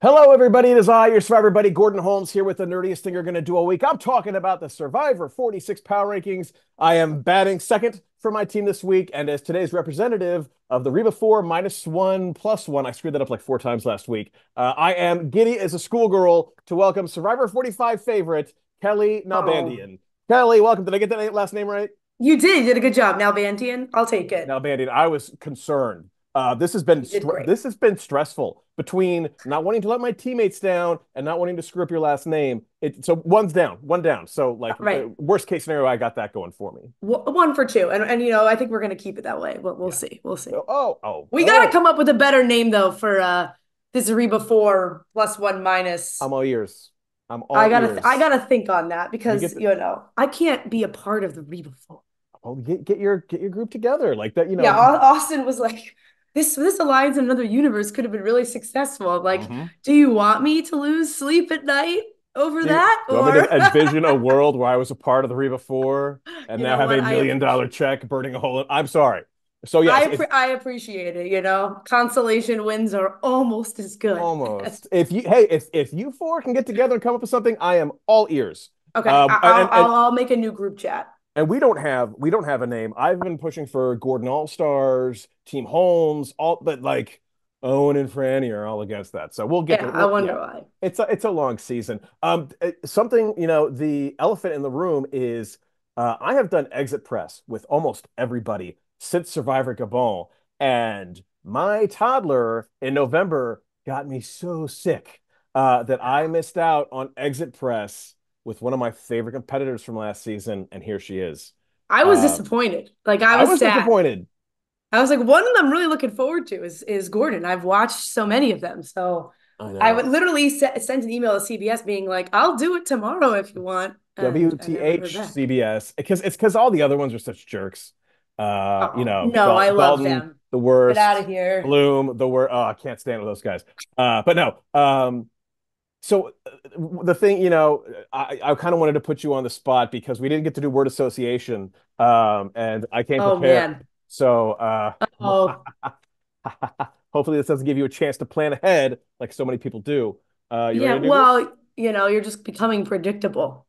Hello, everybody. It is I, your Survivor buddy, Gordon Holmes, here with the nerdiest thing you're going to do all week. I'm talking about the Survivor 46 power rankings. I am batting second for my team this week, and as today's representative of the Reba Four -1+1, I screwed that up like 4 times last week. I am giddy as a schoolgirl to welcome Survivor 45 favorite Kellie Oh, Nalbandian. Kellie, welcome. Did I get that last name right? you did. You did a good job. Nalbandian. I'll take it. Nalbandian. I was concerned. You did great. This has been stressful between not wanting to let my teammates down and not wanting to screw up your last name. So one's down, one down. So like Right. worst case scenario, I got that going for me. One for two. And I think we're gonna keep it that way. But we'll Yeah. see. We'll see. Oh. We gotta come up with a better name though for this Reba Four +1 minus. I'm all ears. I'm all I ears. gotta think on that We because get the, I can't be a part of the Reba Four. get your group together like that. Yeah, Austin was like, this alliance in another universe could have been really successful. I'm like, Mhm. do you want me to lose sleep at night over Do you, do that? you want me to Or envision a world where I was a part of the Reba Four and you now know have what? a I $1 million appreciate check burning a hole in? I'm sorry. So yes, it's I appreciate it. Consolation wins are almost as good. almost. If you four can get together and come up with something, I am all ears. Okay, Um, and and I'll make a new group chat. and we don't have a name. I've been pushing for Gordon All Stars, Team Holmes, all but like Owen and Frannie are all against that. So we'll get Yeah, to I yeah. wonder why. It's a long season. Something the elephant in the room is I have done exit press with almost everybody since Survivor Gabon, and my toddler in November got me so sick that I missed out on exit press with one of my favorite competitors from last season, and here she is. I was Uh, disappointed. Like I I was was sad. disappointed. I was like, one of them I'm really looking forward to is Gordon. I've watched so many of them. So I I would know. literally send an email to CBS being like, I'll do it tomorrow if you want. And I never heard WTH back. CBS because all the other ones are such jerks. Oh, no, I love Dalton them. the Get out worst, of here. Bloom the worst. Oh, I can't stand those guys. But no. So the thing, I kind of wanted to put you on the spot because we didn't get to do word association, and I came Oh prepared. man. So Oh, hopefully this doesn't give you a chance to plan ahead like so many people do. You yeah. ready to do this? Well, you're just becoming predictable.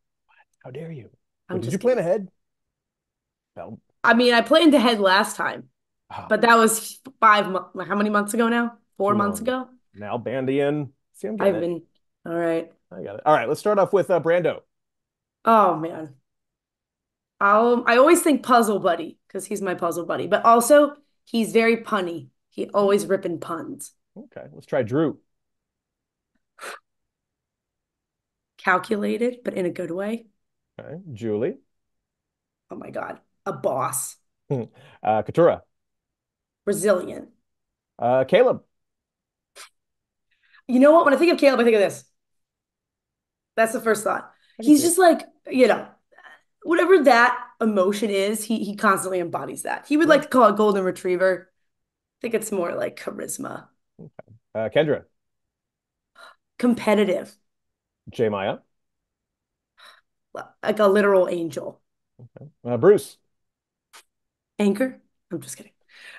How dare you? I'm Wait, did you just plan kidding. ahead? No. I mean, I planned ahead last time, Oh, but that was 5 months. How many months ago now? Four too months long. ago. Now Bandian. See, I'm getting I've it. been, all right. I got it. All right, let's start off with Brando. Oh man. I always think puzzle buddy because he's my puzzle buddy, but also he's very punny. He always ripping puns. Okay, let's try Drew. Calculated, but in a good way. Okay, Julie. Oh my God. A boss. Katura. Resilient. Caleb. You know what? When I think of Caleb, I think of this. That's the first thought. I can He's see it. just like, whatever that emotion is, he constantly embodies that. He would Yeah. like to call it golden retriever. I think it's more like charisma. Kendra. Competitive, J Maya. like a literal angel. Bruce. Anchor? I'm just kidding.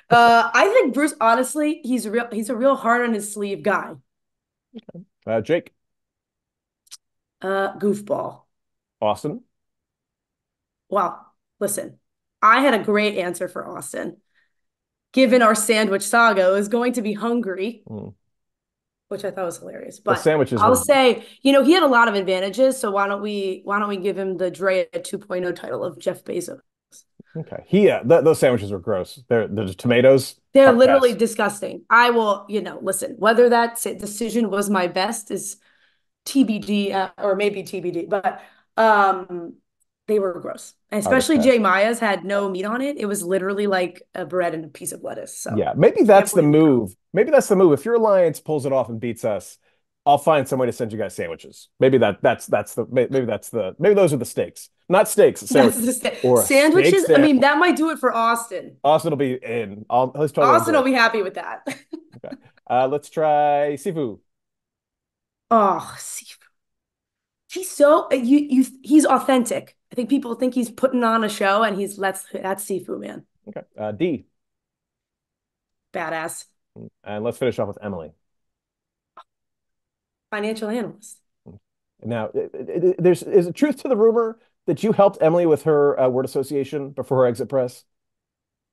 I think Bruce, honestly, he's a real hard on his sleeve guy. Jake. Goofball. Austin. Well, listen, I had a great answer for Austin. Given our sandwich saga is going to be hungry, Hmm. which I thought was hilarious. The But sandwiches I'll were say, he had a lot of advantages. So why don't we give him the Drea 2.0 title of Jeff Bezos? okay. Those sandwiches were gross. The tomatoes. They're Hard literally pass. disgusting. I will, listen, whether that decision was my best is TBD, or maybe TBD, but um they were gross. And Hardest especially pass. Jay Maya's had no meat on it. It was literally like a bread and a piece of lettuce. So Yeah, maybe can't that's the believe the comp. move. Maybe that's the move. If your alliance pulls it off and beats us, I'll find some way to send you guys sandwiches. Maybe those are the stakes. Not steaks, That's sandwiches. the Or a steak sandwiches. I mean, sandwich. that might do it for Austin. Austin will be in. He's totally on Austin will board. be happy with that. Okay. Let's try Sifu. Oh, seafood. He's so he's authentic. I think people think he's putting on a show, and that's seafood man. Okay. D. Badass. And let's finish off with Emily. financial analyst. Now, there's is a truth to the rumor that you helped Emily with her word association before her exit press.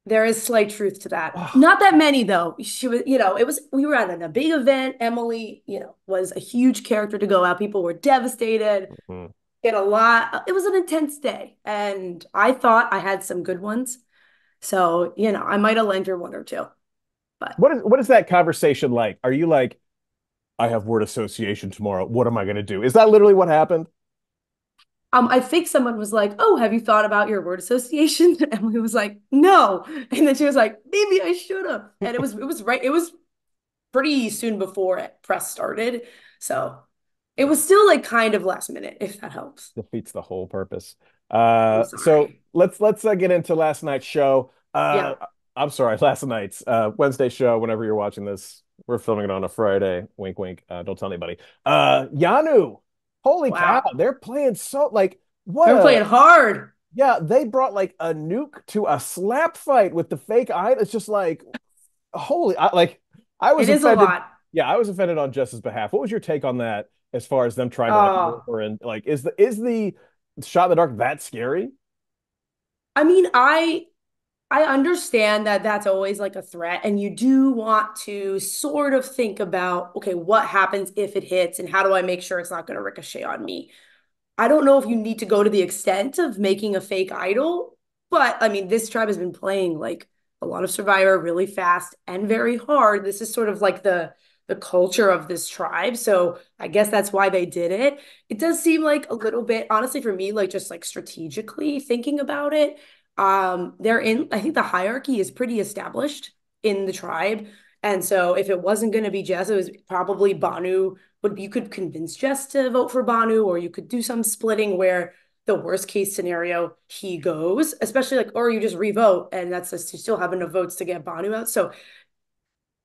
There is slight truth to that. Oh, Not that many though. She was, it was we were at a big event. Emily, was a huge character to go out. People were devastated. mhm. It a lot. It was an intense day, and I thought I had some good ones. So, I might have lent her one or two. But What is that conversation like? Are you like, I have word association tomorrow. What am I going to do? Is that literally what happened? I think someone was like, "Oh, have you thought about your word association?" And Emily was like, "No." And then she was like, "Maybe I should have." And it was right. It was pretty soon before press started, so it was still like kind of last minute, if that helps. Defeats the whole purpose. I'm So sorry. let's get into last night's show. Yeah. I'm sorry, last night's Wednesday show. Whenever you're watching this, we're filming it on a Friday. Wink, wink. Don't tell anybody. Yanu, holy cow, Wow. they're playing so like what They're a playing hard. yeah. They brought like a nuke to a slap fight with the fake eye. It's just like holy, I was It is a offended. lot. Yeah, I was offended on Jess's behalf. What was your take on that as far as them trying to like lure Oh, her in? Like, is the shot in the dark that scary? I mean, I understand that that's always like a threat, and you do want to sort of think about, okay, what happens if it hits, and how do I make sure it's not going to ricochet on me? I don't know if you need to go to the extent of making a fake idol, but I mean, this tribe has been playing like a lot of Survivor really fast and very hard. This is sort of like the culture of this tribe. So I guess that's why they did it. It does seem like a little bit, honestly, for me, like just like strategically thinking about it. I think the hierarchy is pretty established in the tribe. And so if it wasn't going to be Jess, it was probably Banu would you could convince Jess to vote for Banu, or you could do some splitting where the worst case scenario he goes, especially like, or you just revote and that's just you still have enough votes to get Banu out. So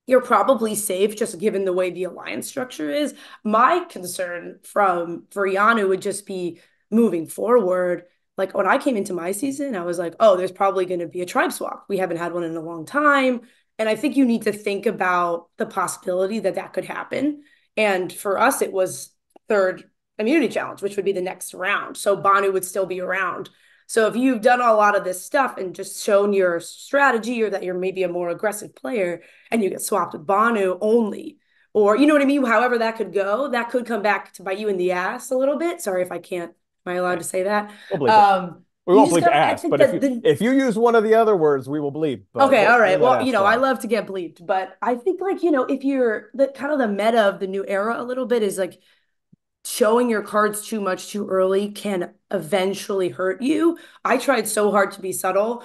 you're probably safe just given the way the alliance structure is. My concern from for Yanu would just be moving forward. Like when I came into my season, I was like, oh, there's probably going to be a tribe swap. We haven't had one in a long time. And I think you need to think about the possibility that that could happen. And for us, it was third immunity challenge, which would be the next round. So Banu would still be around. So if you've done a lot of this stuff and just shown your strategy or that you're maybe a more aggressive player, and you get swapped with Banu only. Or you know what I mean? However that could go, that could come back to bite you in the ass a little bit. Sorry if I can't. Am I allowed Yeah, to say that? we'll bleep it. Um, We you won't just bleep got. I ass, think but if that you the if you use one of the other words, we will bleep. But okay, all we'll right. leave that Well, ass I fly. love to get bleeped, but I think like if you're the kind of the meta of the new era a little bit is like showing your cards too much too early can eventually hurt you. I tried so hard to be subtle.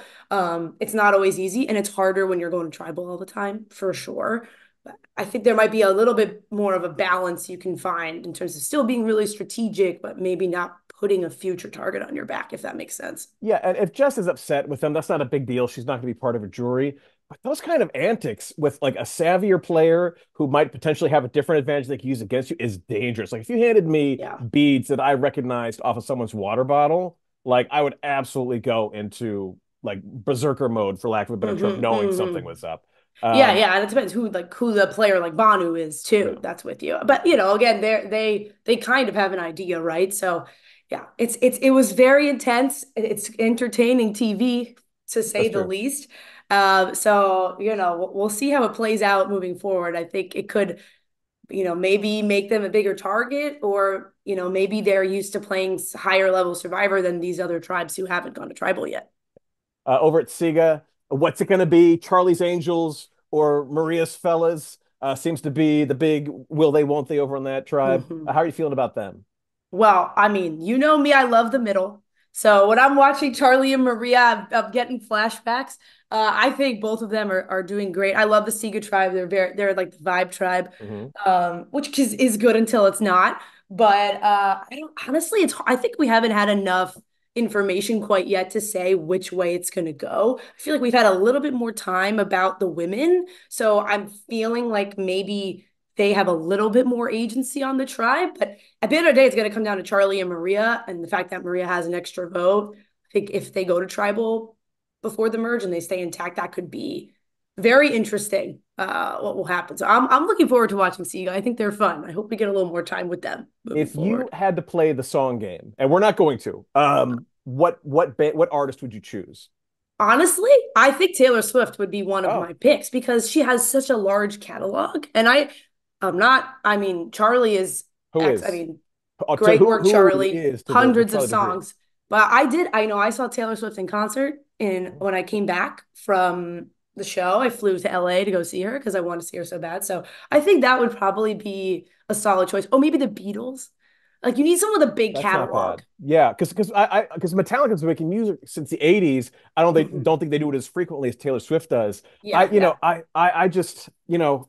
It's not always easy, and it's harder when you're going to tribal all the time, for sure. But I think there might be a little bit more of a balance you can find in terms of still being really strategic, but maybe not putting a future target on your back, if that makes sense. Yeah, and if Jess is upset with them, that's not a big deal. She's not going to be part of a jury. But those kind of antics with like a savvier player who might potentially have a different advantage they can use against you is dangerous. Like if you handed me Yeah. beads that I recognized off of someone's water bottle, like I would absolutely go into like berserker mode, for lack of a better term, knowing something Hmm. was up. Yeah, Um, yeah, and it depends who the player like Banu is yeah, too. That's with you. But again, they kind of have an idea, right? So yeah, it was very intense. It's entertaining TV to say that's the true. least. So we'll see how it plays out moving forward. I think it could, maybe make them a bigger target, or maybe they're used to playing higher level Survivor than these other tribes who haven't gone to tribal yet. Over at Siga, what's it going to be? Charlie's Angels or Maria's Fellas seems to be the big will they, won't they over on that tribe. Mhm. How are you feeling about them? Well, I mean, you know me, I love the middle. So when I'm watching Charlie and Maria, I'm getting flashbacks. I think both of them are doing great. I love the Sega tribe. They're like the vibe tribe, Hmm. which is good until it's not. But I don't honestly, I think we haven't had enough information quite yet to say which way it's going to go. I feel like we've had a little bit more time about the women, so I'm feeling like maybe they have a little bit more agency on the tribe, but at the end of the day, it's going to come down to Charlie and Maria, and the fact that Maria has an extra vote. I think if they go to tribal before the merge and they stay intact, that could be very interesting what will happen. So I'm looking forward to watching Seagull. I think they're fun. I hope we get a little more time with them moving If you forward. had to play the song game, and we're not going to, what artist would you choose? Honestly, I think Taylor Swift would be one of Oh, my picks because she has such a large catalog. And I'm not, I mean, Charlie is who X, I is? mean, To great work, who Charlie, is to the hundreds of Charlie degree? songs. But I know I saw Taylor Swift in concert in when I came back from the show. I flew to LA to go see her because I wanted to see her so bad. So I think that would probably be a solid choice. Oh, maybe the Beatles. Like you need someone with a big That's not catalog. bad. Yeah, because Metallica's been making music since the '80s. I don't they Mhm. don't think they do it as frequently as Taylor Swift does. I Yeah, you know yeah. I just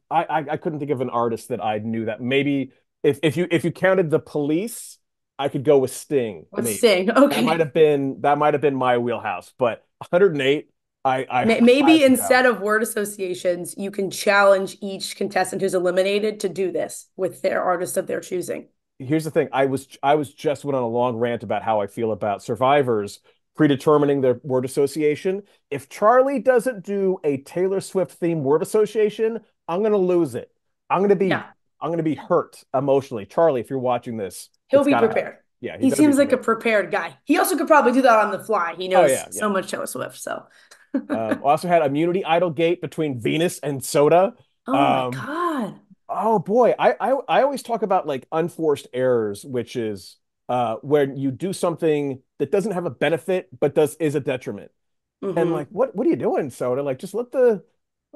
I couldn't think of an artist that I knew that maybe if you counted the Police, I could go with Sting. Let's Maybe sing. Okay. that might have been my wheelhouse. But 108, I Maybe highly doubt instead it. of word associations, you can challenge each contestant who's eliminated to do this with their artist of their choosing. Here's the thing. I was just went on a long rant about how I feel about survivors predetermining their word association. If Charlie doesn't do a Taylor Swift themed word association, I'm gonna lose it. I'm gonna be Yeah, I'm gonna be hurt emotionally. Charlie, if you're watching this, he'll it's be gotta happen. prepared. Yeah, he He better be seems like a prepared. prepared guy. He also could probably do that on the fly. He Oh knows yeah, so yeah. much Taylor Swift. So, Also had immunity idol gate between Venus and Soda. oh my Um, God. Oh boy, I always talk about like unforced errors, which is when you do something that doesn't have a benefit but does is a detriment. And like, Hmm. what are you doing, Soda? Like, just let her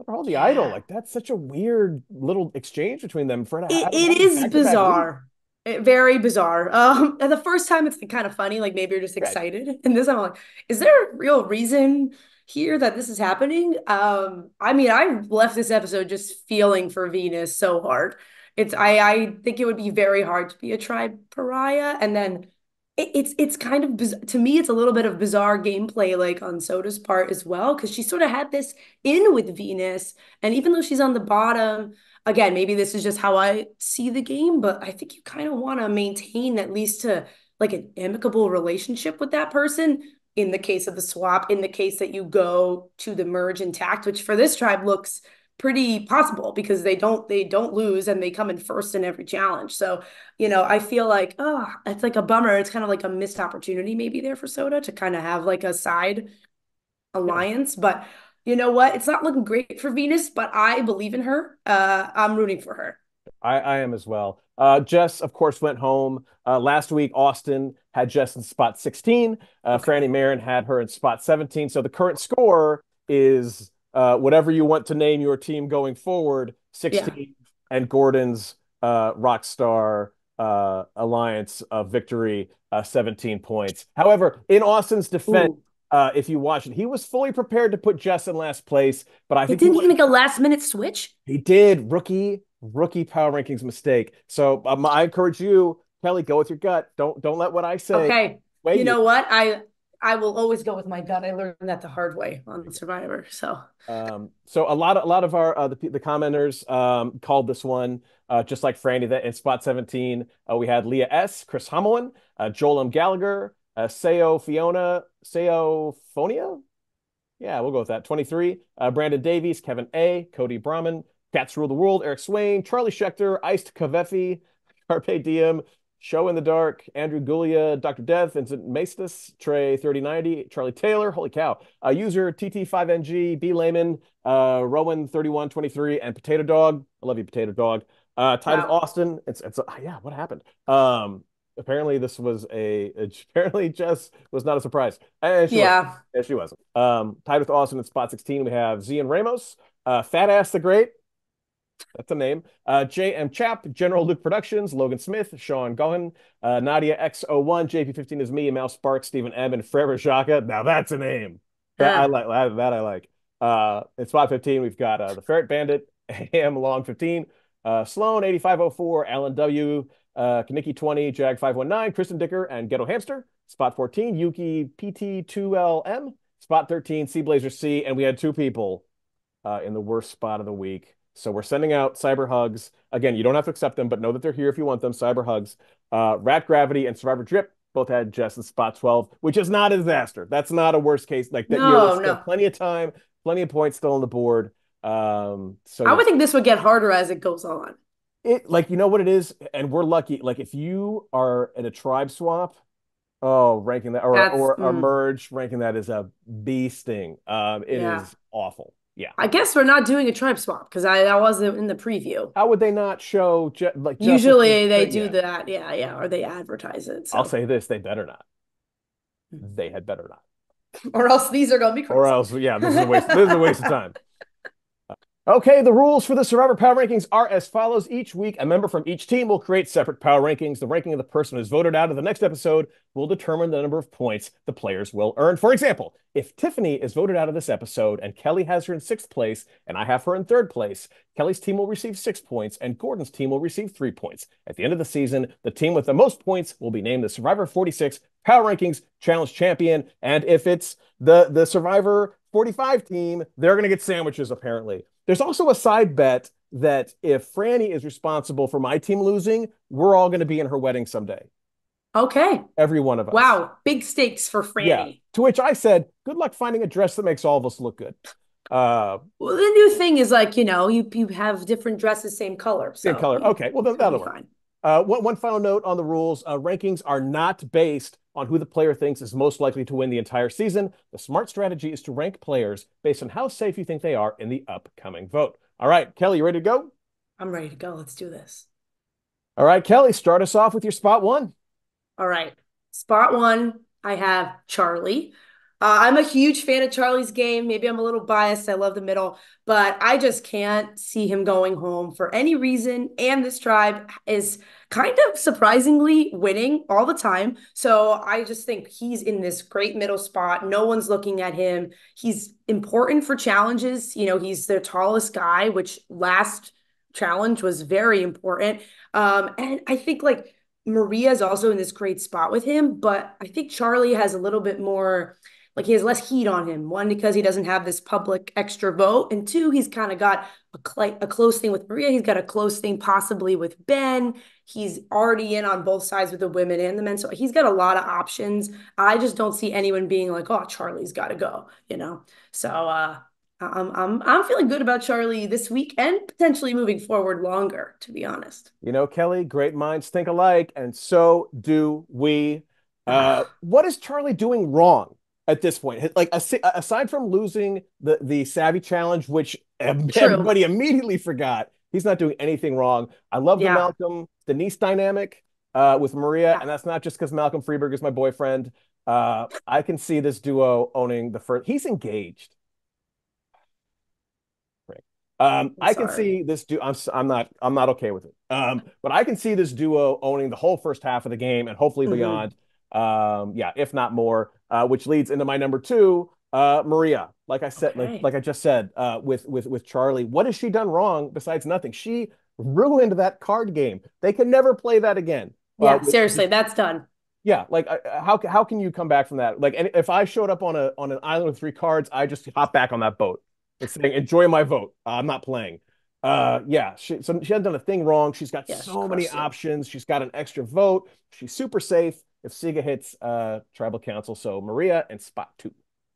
hold the idol. Yeah. Like, that's such a weird little exchange between them for It, them it having is back-to-back weeks. bizarre. Very bizarre. And the first time it's kind of funny, like maybe you're just Right. excited. And this I'm like, is there a real reason here that this is happening? I mean, I left this episode just feeling for Venus so hard. I think it would be very hard to be a tribe pariah. And then it's kind of to me, it's a little bit of bizarre gameplay like on Soda's part as well, because she sort of had this in with Venus. And even though she's on the bottom, again, maybe this is just how I see the game, but I think you kind of want to maintain at least to like an amicable relationship with that person in the case of the swap, in the case that you go to the merge intact, which for this tribe looks pretty possible because they don't lose and they come in first in every challenge. So, I feel like, oh, it's like a bummer. It's kind of like a missed opportunity maybe there for Soda to kind of have like a side Yeah. alliance. But you know what? It's not looking great for Venus, but I believe in her. I'm rooting for her. I am as well. Jess, of course, went home. Last week, Austin had Jess in spot 16. Okay. Frannie Marin had her in spot 17. So the current score is whatever you want to name your team going forward, Yeah. 16, and Gordon's Rockstar Alliance of victory, 17 points. However, in Austin's defense, Ooh. if you watch it, he was fully prepared to put Jess in last place, but I It think he didn't he wanted make a last minute switch? he did rookie power rankings mistake. So I encourage you, Kelly, go with your gut. Don't let what I say Okay. sway You you. know what? I will always go with my gut. I learned that the hard way on Survivor. So So a lot of our the commenters called this one just like Franny that in spot 17 we had Leah S, Chris Hommelin, Joel M. Gallagher, Seo Phonia. Yeah, we'll go with that. 23, Brandon Davies, Kevin A, Cody Brahman, Cats Rule the World, Eric Swain, Charlie Schechter, Iced Kavefi, Carpe Diem, Show in the Dark, Andrew Gulia, Dr. Death, Vincent Maestas, Trey 3090, Charlie Taylor, holy cow, user TT5NG, B Layman, Rowan 3123, and Potato Dog. I love you, Potato Dog. Titus wow. Austin. Yeah, what happened? Apparently this was apparently Jess was not a surprise. And she wasn't. Yeah. Yeah, she wasn't. Tied with Austin in spot 16, we have Zian Ramos, Fat Ass the Great. That's a name. JM Chap, General Luke Productions, Logan Smith, Sean Gohan, Nadia X01, JP15 is me, Mouse Sparks, Stephen M, and Forever Shaka. Now that's a name. That I Uh, like. That I like. In spot 15, we've got the Ferret Bandit, AM Long 15, Sloan 8504, Alan W, Kaniki 20, Jag 519, Kristen Dicker, and Ghetto Hamster. Spot 14, Yuki PT2LM. Spot 13, Sea Blazer C, and we had two people in the worst spot of the week. So we're sending out cyber hugs. Again, you don't have to accept them, but know that they're here if you want them. Cyber hugs. Rat Gravity and Survivor Drip both had Jess in spot 12, which is not a disaster. That's not a worst case. Like that, no, there's still no. plenty of time, plenty of points still on the board. So I yeah, would think this would get harder as it goes on. it like you know what it is, and we're lucky. Like if you are in a tribe swap, oh, ranking that That's or a merge, ranking that is a bee sting. It yeah. is awful. Yeah. I guess we're not doing a tribe swap because I that wasn't in the preview. How would they not show like justice for Usually they do yeah. that, yeah, yeah, or they advertise it. I'll So, say this, they better not. They had better not. or else these are gonna be Or crazy. else, yeah, this is a waste. This is a waste of time. Okay, the rules for the Survivor Power Rankings are as follows. Each week, a member from each team will create separate power rankings. The ranking of the person who's voted out of the next episode will determine the number of points the players will earn. For example, if Tiffany is voted out of this episode and Kellie has her in sixth place and I have her in third place, Kellie's team will receive 6 points and Gordon's team will receive 3 points. At the end of the season, the team with the most points will be named the Survivor 46 Power Rankings Challenge Champion. And if it's the Survivor 45 team, they're going to get sandwiches, apparently. There's also a side bet that if Frannie is responsible for my team losing, we're all going to be in her wedding someday. Okay. Every one of us. Wow. Big stakes for Yeah. Frannie. To which I said, good luck finding a dress that makes all of us look good. Uh, Well, the new thing is like, you have different dresses, same color. Same So color. Okay. Well, then it'll that'll be work. fine. One final note on the rules. Rankings are not based on who the player thinks is most likely to win the entire season. The smart strategy is to rank players based on how safe you think they are in the upcoming vote. All right, Kellie, you ready to go? I'm ready to go. Let's do this. All right, Kellie, start us off with your spot one. All right. Spot one, I have Charlie. I'm a huge fan of Charlie's game. Maybe I'm a little biased. I love the middle, but I just can't see him going home for any reason. And this tribe is kind of surprisingly winning all the time. So I just think he's in this great middle spot. No one's looking at him. He's important for challenges. He's their tallest guy, which last challenge was very important. And I think like Maria is also in this great spot with him, but I think Charlie has a little bit more, like he has less heat on him. One, because he doesn't have this public extra vote, and two, he's kind of got a close thing with Maria. He's got a close thing possibly with Ben. He's already in on both sides with the women and the men, so he's got a lot of options. I just don't see anyone being like, "Oh, Charlie's got to go." So I'm feeling good about Charlie this week and potentially moving forward longer, to be honest. You know, Kellie, great minds think alike, and so do we. What is Charlie doing wrong at this point? Like, aside from losing the Savvy Challenge, which True. everybody immediately forgot, he's not doing anything wrong. I love the Yeah. Malcolm Denise dynamic with Maria, Yeah. and that's not just because Malcolm Freeberg is my boyfriend. I can see this duo owning the first. He's engaged. I'm I can sorry. see this duo. I'm not okay with it. But I can see this duo owning the whole first half of the game and hopefully Hmm. beyond. Yeah, if not more. Which leads into my number two, Maria. Like I said, Okay. like I just said, with Charlie, what has she done wrong besides nothing? She ruined that card game. They can never play that again. Yeah, seriously, that's done. Yeah, like how can you come back from that? Like, and if I showed up on an island with three cards, I just hop back on that boat and saying, "Enjoy my vote. I'm not playing." Yeah, she hasn't done a thing wrong. She's got Yeah, she so many crushed it. options. She's got an extra vote. She's super safe if Siga hits tribal council. So Maria and spot two.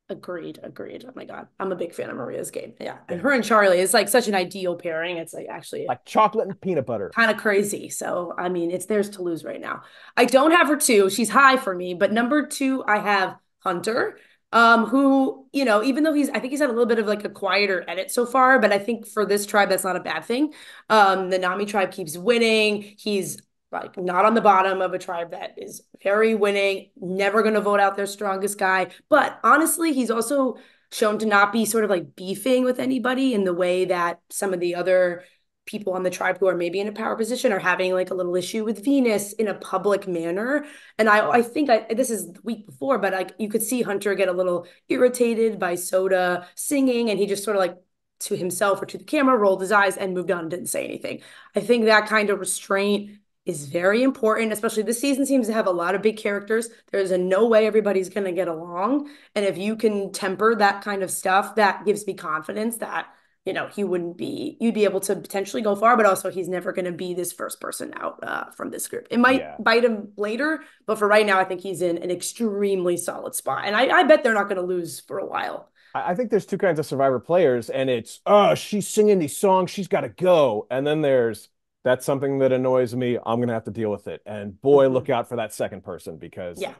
Agreed, agreed. Oh my God. I'm a big fan of Maria's game. Yeah. And Yeah, her and Charlie is like such an ideal pairing. It's like actually like chocolate and peanut butter. kind of crazy. So, I mean, it's theirs to lose right now. I don't have her two. She's high for me, but number two, I have Hunter, who, even though I think he's had a little bit of like a quieter edit so far, but I think for this tribe, that's not a bad thing. The Nami tribe keeps winning. He's like not on the bottom of a tribe that is very winning, never going to vote out their strongest guy. But honestly, he's also shown to not be sort of like beefing with anybody in the way that some of the other people on the tribe who are maybe in a power position are having like a little issue with Venus in a public manner. And I think this is the week before, but like you could see Hunter get a little irritated by Soda singing, and he just sort of like to himself or to the camera rolled his eyes and moved on and didn't say anything. I think that kind of restraint is very important, especially this season seems to have a lot of big characters. There's a no way everybody's going to get along. And if you can temper that kind of stuff, that gives me confidence that you'd be able to potentially go far, but also he's never going to be this first person out from this group. It might Yeah. bite him later, but for right now, I think he's in an extremely solid spot. And I bet they're not going to lose for a while. I think there's two kinds of Survivor players, and it's, oh, she's singing these songs, she's got to go. And then there's, that's something that annoys me. I'm gonna have to deal with it. And boy, look Mhm. out for that second person because Yeah,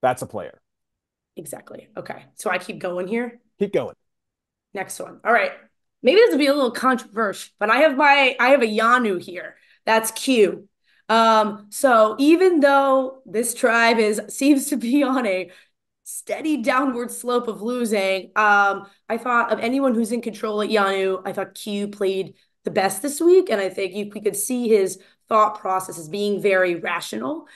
that's a player. exactly. Okay. So I keep going here. Keep going. Next one. All right. Maybe this will be a little controversial, but I have a Yanu here. That's Q. So even though this tribe is seems to be on a steady downward slope of losing, I thought of anyone who's in control at Yanu, I thought Q played the best this week, and I think we could see his thought process as being very rational,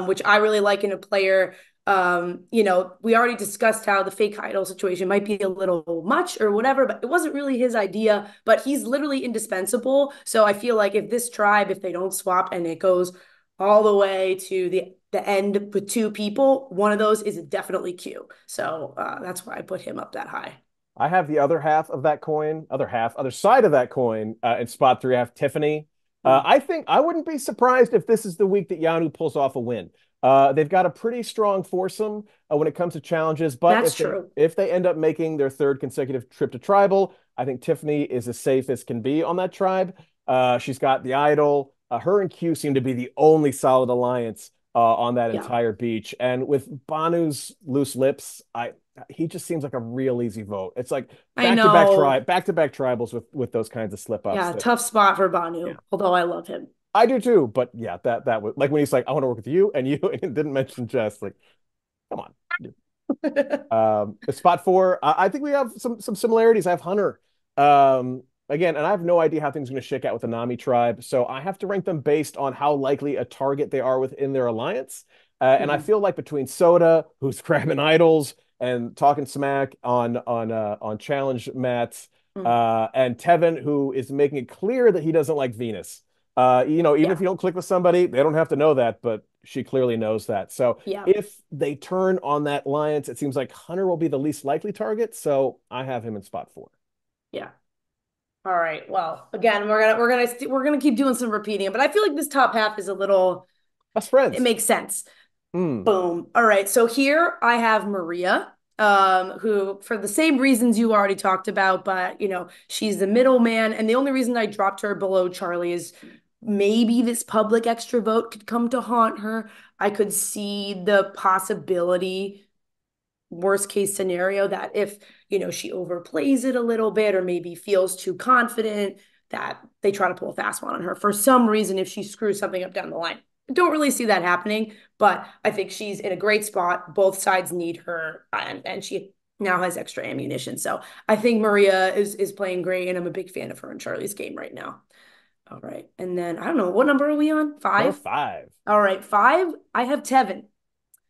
which I really like in a player. We already discussed how the fake idol situation might be a little much or whatever, but it wasn't really his idea. But he's literally indispensable. So I feel like if this tribe, if they don't swap and it goes all the way to the end with two people, one of those is definitely Q. So that's why I put him up that high. I have the other half of that coin, other side of that coin, in spot three. I have Tiffany. Mm, I think I wouldn't be surprised if this is the week that Yanu pulls off a win. They've got a pretty strong foursome when it comes to challenges, but that's true. if they end up making their third consecutive trip to tribal, I think Tiffany is as safe as can be on that tribe. She's got the idol. Her and Q seem to be the only solid alliance on that Yeah, entire beach. And with Banu's loose lips, I he just seems like a real easy vote. It's like I know. back to back tribals with those kinds of slip ups Yeah, that tough spot for yeah. Banu, although I love him. I do too, but yeah, that was like when he's like, I want to work with you and you and didn't mention Jess, like, come on. Spot four, I think we have some similarities. I have Hunter. Again, and I have no idea how things are going to shake out with the Nami tribe, so I have to rank them based on how likely a target they are within their alliance. And I Mhm. feel like between Soda, who's grabbing idols and talking smack on challenge mats, Mm. and Tevin, who is making it clear that he doesn't like Venus. Even Yeah, if you don't click with somebody, they don't have to know that, but she clearly knows that. So yeah, if they turn on that alliance, it seems like Hunter will be the least likely target. So I have him in spot four. yeah. All right. Well, again, we're gonna keep doing some repeating, but I feel like this top half is a little. Best It friends. makes sense. Hmm. Boom. All right. So here I have Maria, who, for the same reasons you already talked about, but she's the middleman. And the only reason I dropped her below Charlie is maybe this public extra vote could come to haunt her. I could see the possibility, worst case scenario, that if, she overplays it a little bit or maybe feels too confident, that they try to pull a fast one on her for some reason if she screws something up down the line. I don't really see that happening, but I think she's in a great spot. Both sides need her, and she now has extra ammunition. So I think Maria is playing great, and I'm a big fan of her in Charlie's game right now. All right. And then I don't know, what number are we on? Number Five? five. All right, five. I have Tevin.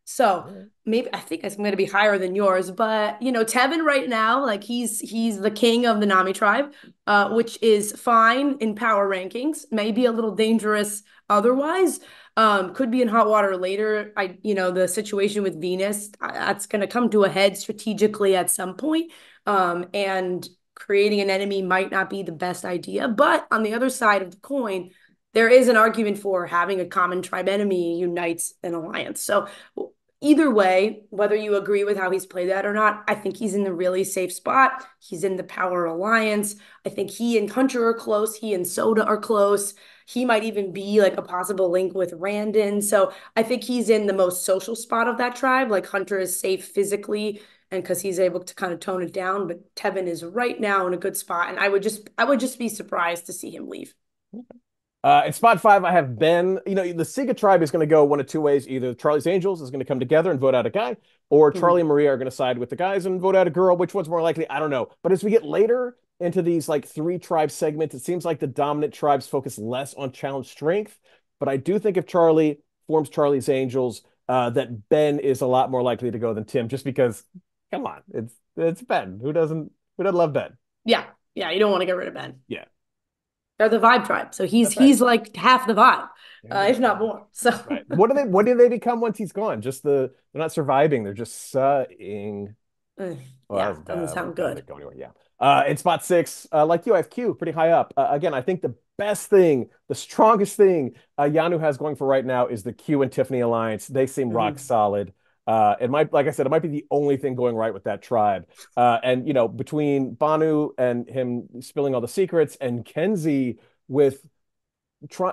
So All right. maybe I think it's going to be higher than yours, but Tevin right now, like he's the king of the Nami tribe, which is fine in power rankings. Maybe a little dangerous otherwise. Could be in hot water later. The situation with Venus, that's going to come to a head strategically at some point. And creating an enemy might not be the best idea. But on the other side of the coin, there is an argument for having a common tribe enemy unites an alliance. So either way, whether you agree with how he's played that or not, I think he's in the really safe spot. He's in the Power Alliance. I think he and Hunter are close. He and Soda are close. He might even be like a possible link with Randon. So I think he's in the most social spot of that tribe. Like Hunter is safe physically and because he's able to kind of tone it down, but Tevin is right now in a good spot. And I would just be surprised to see him leave. In spot five, I have Ben. The Sega tribe is going to go one of two ways. Either Charlie's Angels is going to come together and vote out a guy, or Charlie Mhm. and Maria are going to side with the guys and vote out a girl. Which one's more likely? I don't know. But as we get later into these like three tribe segments, it seems like the dominant tribes focus less on challenge strength. But I do think if Charlie forms Charlie's Angels, that Ben is a lot more likely to go than Tim, just because, come on, it's Ben. Who doesn't love Ben? Yeah. Yeah. You don't want to get rid of Ben. Yeah, They're the vibe tribe. So he's that's right. he's like half the vibe, There we if not go. more. So That's right. What do they become once he's gone? Just they're not surviving. They're just sucking. Well, yeah, that's doesn't bad. sound Bad way good. to go anywhere. Yeah. In spot six, like you, I have Q pretty high up. Again, I think the best thing, the strongest thing Yanu has going for right now is the Q and Tiffany alliance. They seem rock Mhm. solid. It might, like I said, it might be the only thing going right with that tribe. And between Banu and him spilling all the secrets, and Kenzie with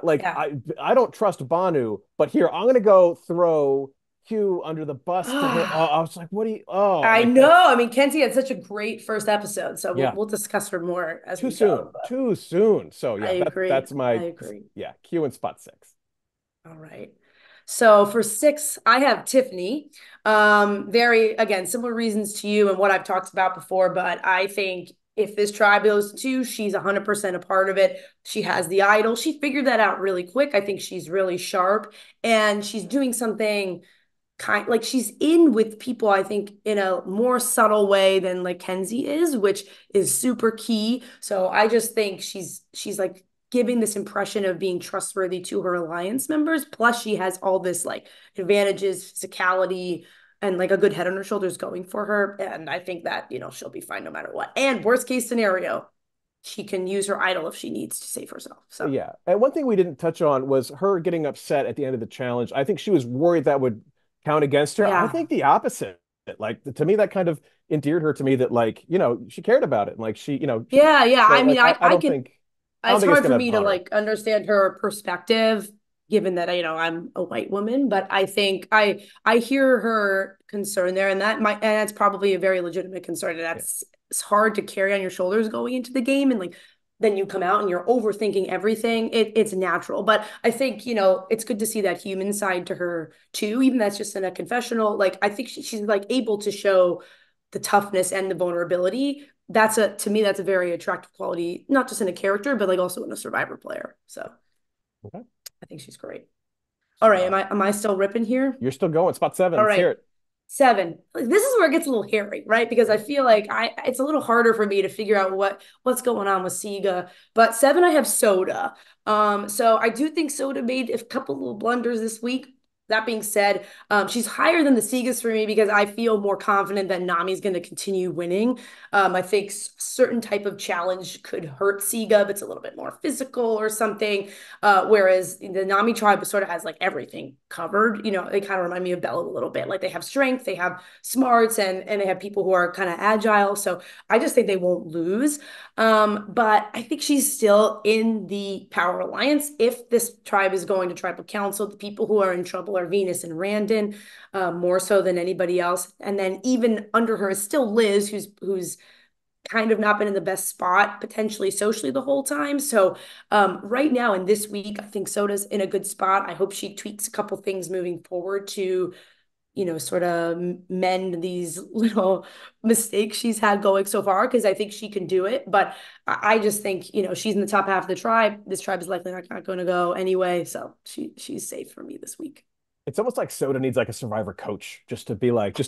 like Yeah. I don't trust Banu, but here I'm gonna go throw Q under the bus to him. Oh, I was like, what do you? Oh, I like know. that's I mean, Kenzie had such a great first episode, so we'll yeah, we'll discuss her more as too we go. soon, But too soon. So I yeah, agree. that's I my agree. yeah Q in spot six. All right. So for six, I have Tiffany. Very, again, similar reasons to you and what I've talked about before, but I think if this tribe goes to two, she's 100% a part of it. She has the idol. She figured that out really quick. I think she's really sharp and she's doing something like she's in with people, I think, in a more subtle way than like Kenzie is, which is super key. So I just think she's like giving this impression of being trustworthy to her alliance members. Plus, she has all this like advantages, physicality, and like a good head on her shoulders going for her. And I think that, she'll be fine no matter what. And worst case scenario, she can use her idol if she needs to save herself. So Yeah, and one thing we didn't touch on was her getting upset at the end of the challenge. I think she was worried that would count against her. I yeah. think the opposite. Like to me, that kind of endeared her to me. That like she cared about it, and like Yeah, yeah. so I mean, like I I I don't could think it's it's hard for gonna me to bother her. like understand her perspective given that I'm a white woman, but I think I hear her concern there, and that's probably a very legitimate concern, and Yeah. that's it's hard to carry on your shoulders going into the game, and like then you come out and you're overthinking everything. It's natural, but I think it's good to see that human side to her too, even that's just in a confessional. Like I think she's like able to show the toughness and the vulnerability. That's a to me that's a very attractive quality, not just in a character, but like also in a survivor player. So Okay. I think she's great. All right, Uh, am I still ripping here? you're still going. Spot seven. All Let's hear right. it. Seven. This is where it gets a little hairy, right? Because I feel like I it's a little harder for me to figure out what's going on with Siga. But seven, I have Soda. So I do think Soda made a couple little blunders this week. That being said, she's higher than the Sigas for me because I feel more confident that Nami's going to continue winning. I think certain type of challenge could hurt Siga if it's a little bit more physical or something. Whereas the Nami tribe sort of has like everything covered. They kind of remind me of Bella a little bit. Like they have strength, they have smarts, and they have people who are kind of agile. So I just think they won't lose. But I think she's still in the Power Alliance. If this tribe is going to tribal council, the people who are in trouble are Venus and Randon, more so than anybody else. And then even under her is still Liz, who's kind of not been in the best spot potentially socially the whole time. So right now in this week, I think Soda's in a good spot. I hope she tweaks a couple things moving forward to, sort of mend these little mistakes she's had going so far because I think she can do it. But I just think, she's in the top half of the tribe. This tribe is likely not going to go anyway. So she's safe for me this week. It's almost like Soda needs like a survivor coach just to be like, She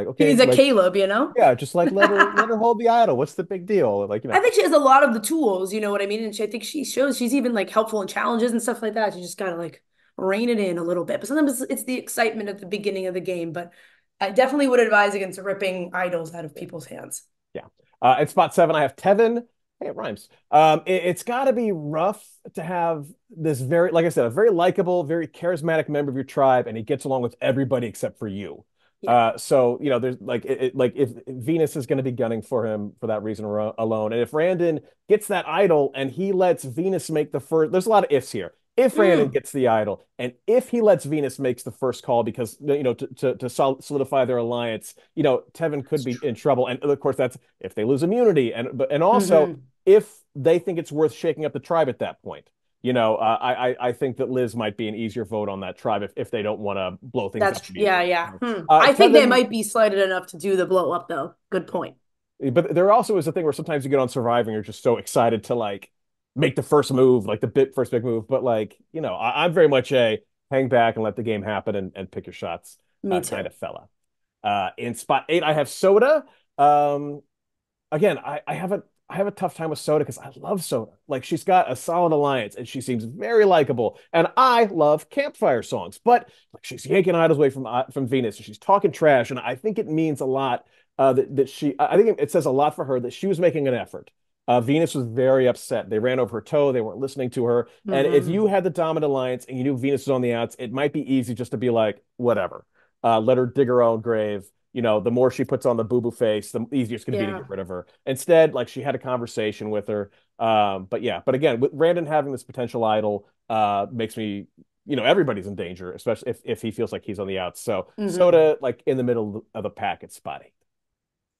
okay, needs a like Caleb. yeah, just like let her hold the idol. What's the big deal? Like, I think she has a lot of the tools, you know what I mean? And I think she shows she's even like helpful in challenges and stuff like that. You just gotta like rein it in a little bit. But sometimes it's the excitement at the beginning of the game. But I definitely would advise against ripping idols out of people's hands. yeah. At spot seven, I have Tevin. Hey, it rhymes. It's got to be rough to have this very, like I said, a very likable, very charismatic member of your tribe, and he gets along with everybody except for you. Yeah. So there's like like if Venus is going to be gunning for him for that reason alone, and if Randon gets that idol and he lets Venus make the first, there's a lot of ifs here. If Randon Mm, gets the idol, and if he lets Venus makes the first call because to solidify their alliance, Tevin could that's be true. in trouble. And of course, that's if they lose immunity, and also Hmm. if they think it's worth shaking up the tribe at that point. I think that Liz might be an easier vote on that tribe if they don't want to blow things up Yeah, immediately. yeah. So, I think they Tevin, might be slighted enough to do the blow up though. Good point. but there also is a thing where sometimes you get on Survivor and you're just so excited to like make the first move, like first big move. But like, I'm very much a hang back and let the game happen and pick your shots Me kind too. of fella. In spot eight, I have Soda. Um, Again, I have a tough time with Soda because I love Soda. Like she's got a solid alliance and she seems very likable. And I love campfire songs, but like she's yanking idols away from Venus and she's talking trash. And I think it means a lot that she. I think it says a lot for her that she was making an effort. Venus was very upset. They ran over her toe. They weren't listening to her. And if you Hmm. had the dominant alliance and you knew Venus was on the outs, it might be easy just to be like, whatever. let her dig her own grave. The more she puts on the boo boo face, the easier it's going to be to Yeah. get rid of her. Instead, like she had a conversation with her. But yeah, but again, with Randon having this potential idol, makes me, everybody's in danger, especially if he feels like he's on the outs. So Hmm. Soda, like in the middle of the pack at spot 8.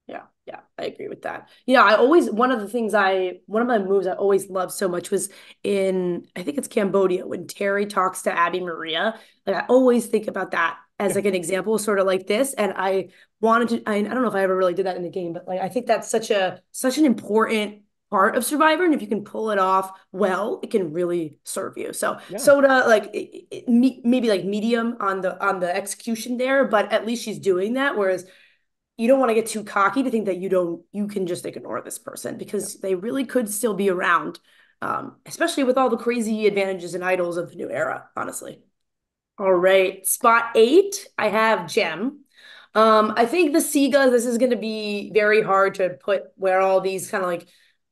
Yeah, yeah, I agree with that. Yeah, I always one of my moves I always loved so much was in I think it's Cambodia when Terry talks to Abby Maria. Like I always think about that as Yeah, like an example, sort of like this. And I wanted to, I don't know if I ever really did that in the game, but like I think that's such an important part of Survivor. And if you can pull it off well, it can really serve you. So yeah, Soda, like maybe like medium on the execution there, but at least she's doing that. Whereas you don't want to get too cocky to think that you can just ignore this person yeah. because they really could still be around, especially with all the crazy advantages and idols of the new era, honestly. All right, spot 8, I have Gem. I think the Siga, this is going to be very hard to put where all these kind of like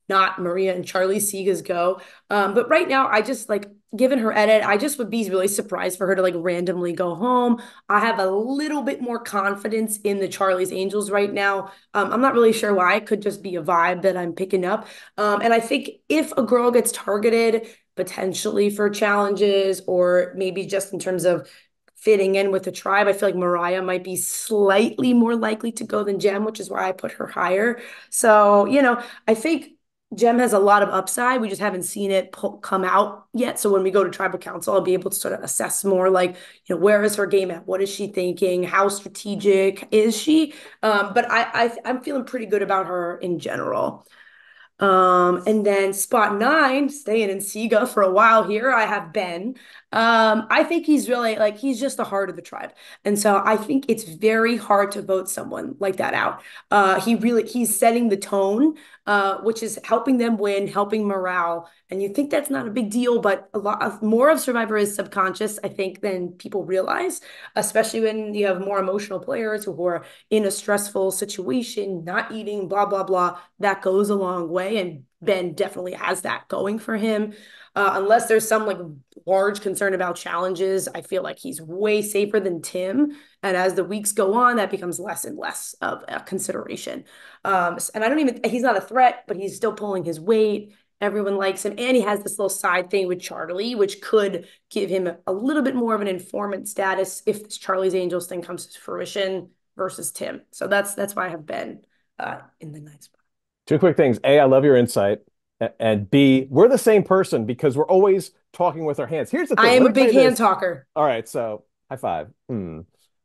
not Maria and Charlie Sigas go. But right now, I just like given her edit, I just would be really surprised for her to like randomly go home. I have a little bit more confidence in the Charlie's Angels right now. I'm not really sure why. It could just be a vibe that I'm picking up. And I think if a girl gets targeted, potentially for challenges or maybe just in terms of fitting in with the tribe. I feel like Mariah might be slightly more likely to go than Jem, which is why I put her higher. So, I think Jem has a lot of upside. We just haven't seen it come out yet. So when we go to tribal council, I'll be able to sort of assess more like, where is her game at? What is she thinking? How strategic is she? But I'm feeling pretty good about her in general. And then spot 9, staying in Siga for a while here, I have Ben. I think he's really like he's just the heart of the tribe. And so I think it's very hard to vote someone like that out. He's setting the tone, which is helping them win, helping morale. And you think that's not a big deal, but a lot of more of Survivor is subconscious, I think, than people realize, especially when you have more emotional players who are in a stressful situation, not eating, blah, blah, blah. That goes a long way. And Ben definitely has that going for him. Unless there's some like large concern about challenges, I feel like he's way safer than Tim. And as the weeks go on, that becomes less and less of a consideration. And I don't even, he's not a threat, but he's still pulling his weight. Everyone likes him. And he has this little side thing with Charlie, which could give him a little bit more of an informant status if this Charlie's Angels thing comes to fruition versus Tim. So that's why I have Ben in the ninth spot. Two quick things. A, I love your insight. And B, we're the same person because we're always talking with our hands. Here's the I thing. am Let a me tell big you hand this. talker. All right, so high five.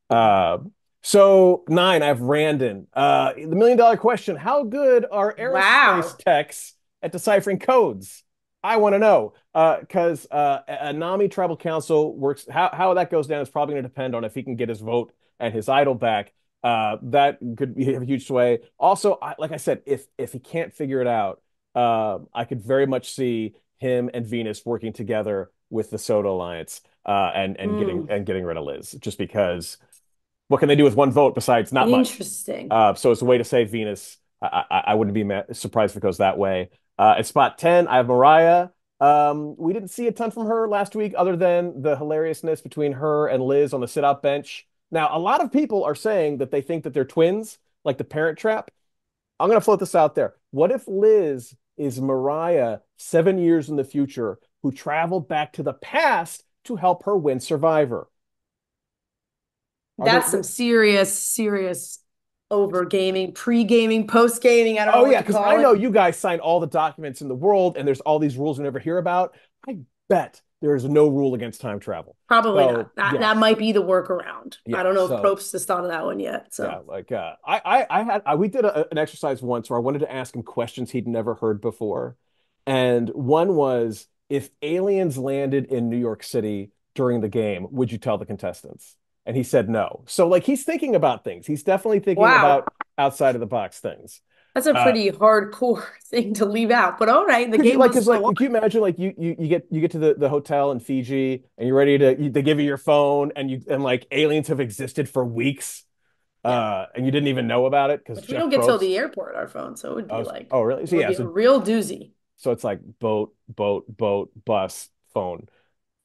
Uh, so 9, I have Randon. The $1 million question: how good are aerospace Wow. techs at deciphering codes? I want to know because a NAMI tribal council works. How that goes down is probably going to depend on if he can get his vote and his idol back. That could have a huge sway. Also, like I said, if he can't figure it out, I could very much see him and Venus working together with the Soda Alliance, and getting Mm, rid of Liz, just because what can they do with one vote besides not much? interesting. So it's a way to save Venus. I wouldn't be surprised if it goes that way. At spot 10, I have Mariah. We didn't see a ton from her last week, other than the hilariousness between her and Liz on the sit-out bench. Now, a lot of people are saying that they think that they're twins, like the Parent Trap. I'm going to float this out there. What if Liz is Mariah 7 years in the future who traveled back to the past to help her win Survivor? Are That's some serious, serious over gaming, pre gaming, post gaming. I don't know Oh what yeah, to because I call know it. you guys sign all the documents in the world, and there's all these rules we never hear about. I bet there is no rule against time travel. Probably not. So That yes, might be the workaround. I yeah. don't know if So Probst has thought of that one yet. yeah, So like we did an exercise once where I wanted to ask him questions he'd never heard before, and one was, if aliens landed in New York City during the game, would you tell the contestants? And he said no. So like he's thinking about things. He's definitely thinking wow. about outside of the box things. That's a Uh, pretty hardcore thing to leave out. But all right, the Could you game like, must cause go like, on. can you imagine like you get to the hotel in Fiji and you're ready to they give you your phone and like aliens have existed for weeks, Yeah. and you didn't even know about it because Which we Jeff don't get till the Probst. airport, our phone. So it would be like, Oh really? it So would yeah, be a real doozy. so it's like boat, bus, phone,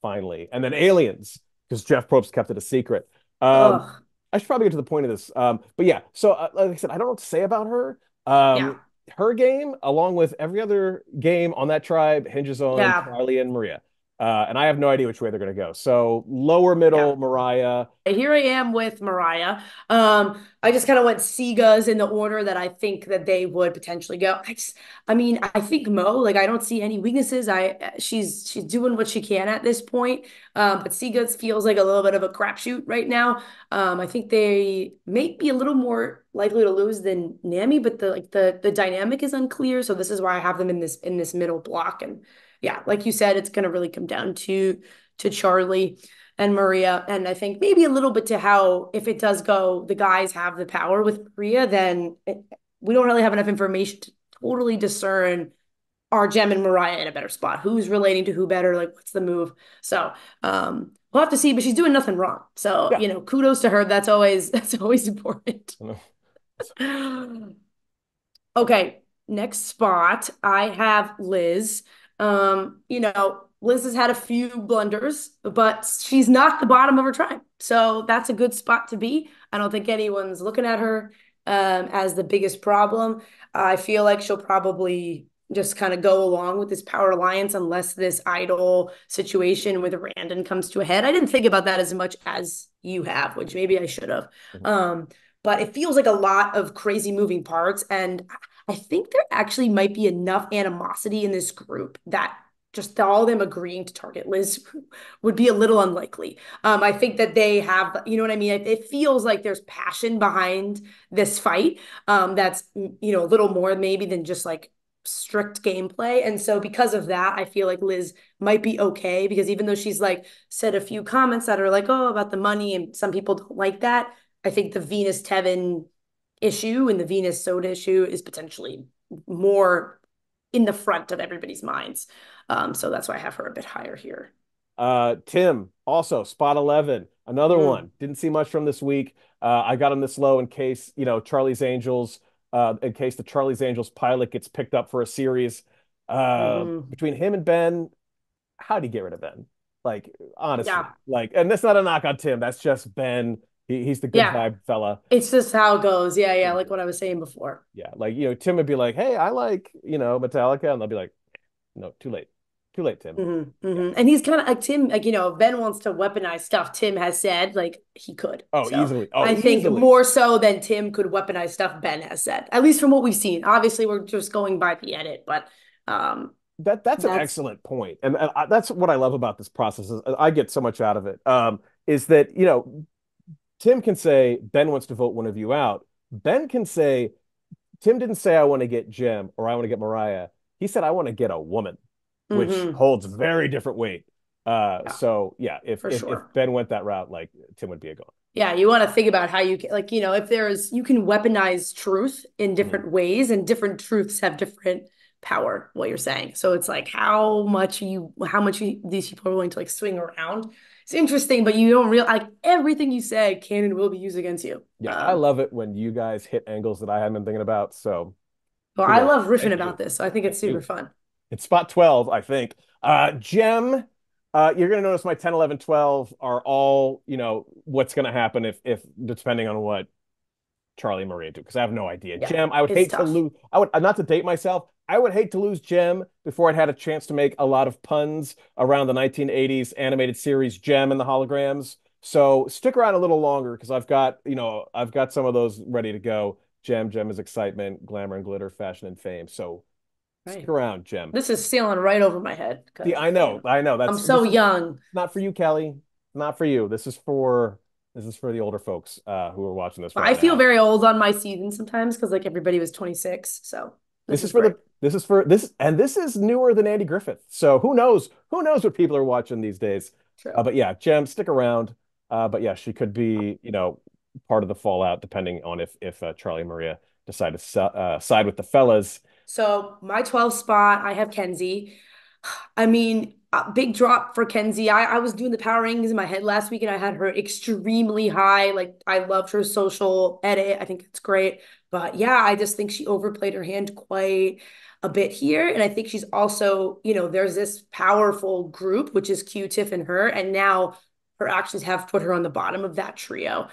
finally, and then aliens because Jeff Probst kept it a secret. Um, Ugh. I should probably get to the point of this. But yeah, so like I said, I don't know what to say about her. Yeah. Her game, along with every other game on that tribe, hinges on Yeah. Charlie and Maria. And I have no idea which way they're going to go. So lower Yeah. middle, Mariah. Here I am with Mariah. I just kind of went Segas in the order that I think that they would potentially go. I mean, I think Mo, like I don't see any weaknesses. She's doing what she can at this point. But Segas feels like a little bit of a crapshoot right now. I think they may be a little more likely to lose than Nami, but the dynamic is unclear. So this is why I have them in this middle block. And yeah, like you said, it's gonna really come down to Charlie and Maria. And I think maybe a little bit to how, if it does go, the guys have the power with Maria, then we don't really have enough information to totally discern are Jem and Mariah in a better spot? Who's relating to who better? Like, what's the move? So, we'll have to see, but she's doing nothing wrong. So, Yeah. kudos to her. That's always important. Okay, next spot, I have Liz. Liz has had a few blunders, but she's not the bottom of her tribe. So that's a good spot to be. I don't think anyone's looking at her as the biggest problem. I feel like she'll probably just kind of go along with this power alliance unless this idol situation with Randon comes to a head. I didn't think about that as much as you have, which maybe I should have. Um, but it feels like a lot of crazy moving parts. And I think there actually might be enough animosity in this group that just all of them agreeing to target Liz would be a little unlikely. I think that they have, you know what I mean? It feels like there's passion behind this fight. That's, a little more maybe than just like strict gameplay. And so because of that, I feel like Liz might be okay because even though she's like said a few comments that are like, oh, about the money, and some people don't like that, I think the Venus Tevin issue and the Venus Soda issue is potentially more in the front of everybody's minds. So that's why I have her a bit higher here. Tim, also spot 11, another Mm, one. Didn't see much from this week. I got him this low in case, Charlie's Angels, in case the Charlie's Angels pilot gets picked up for a series. hmm. Between him and Ben, how'd he get rid of Ben? Like, honestly, Yeah. like, and that's not a knock on Tim. That's just Ben. He's the good Yeah. vibe fella. It's just how it goes. Yeah. Yeah. Like what I was saying before. Yeah, like, Tim would be like, "Hey, I like, Metallica," and they'll be like, "No, too late, Tim." Yeah. And he's kind of like Tim, like, Ben wants to weaponize stuff. Tim has said, like, he could. Oh, So easily. Oh, I think easily. more so than Tim could weaponize stuff Ben has said, at least from what we've seen. Obviously, we're just going by the edit, but That's an that's, excellent point, and that's what I love about this process. Is I get so much out of it. Is that Tim can say Ben wants to vote one of you out. Ben can say Tim didn't say I want to get Jim or I want to get Mariah. He said I want to get a woman, which hmm holds very different weight. yeah, So yeah, for if sure. Ben went that route, like Tim would be a goner. Yeah, you want to think about how you can, like, if you can weaponize truth in Mhm. different ways, and different truths have different power, what you're saying. So it's like these people are willing to like swing around. It's interesting, but you don't real like everything you say can and will be used against you. Yeah, I love it when you guys hit angles that I haven't been thinking about. So Well, I kudos. love riffing Thank about you. this, so I think it's Thank super you. fun. It's spot 12, I think. Gem, you're going to notice my 10, 11, 12 are all, what's going to happen if depending on what Charlie and Maria do, because I have no idea. Yeah, Gem, I would it's hate to tough. lose. I would, not to date myself, I would hate to lose Gem before I'd had a chance to make a lot of puns around the 1980s animated series Gem and the Holograms. So stick around a little longer because I've got some of those ready to go. Gem is excitement, glamour and glitter, fashion and fame. So stick Right. around, Gem. This is sailing right over my head See, because, I know. I'm That's so this is young. not for you, Kelly. Not for you. This is for the older folks who are watching this right I feel now. very old on my season sometimes because like everybody was 26. So this This is is for great. the this is for this and this is newer than Andy Griffith. So who knows what people are watching these days. True. But yeah, Jem, stick around. But yeah, she could be, part of the fallout depending on if Charlie and Maria decide to side with the fellas. So my 12th spot, I have Kenzie. I mean, a big drop for Kenzie. I was doing the power rankings in my head last week and I had her extremely high. Like I loved her social edit. I think it's great. But yeah, I just think she overplayed her hand quite a bit here. And I think she's also, there's this powerful group, which is Q, Tiff, and her. And now her actions have put her on the bottom of that trio,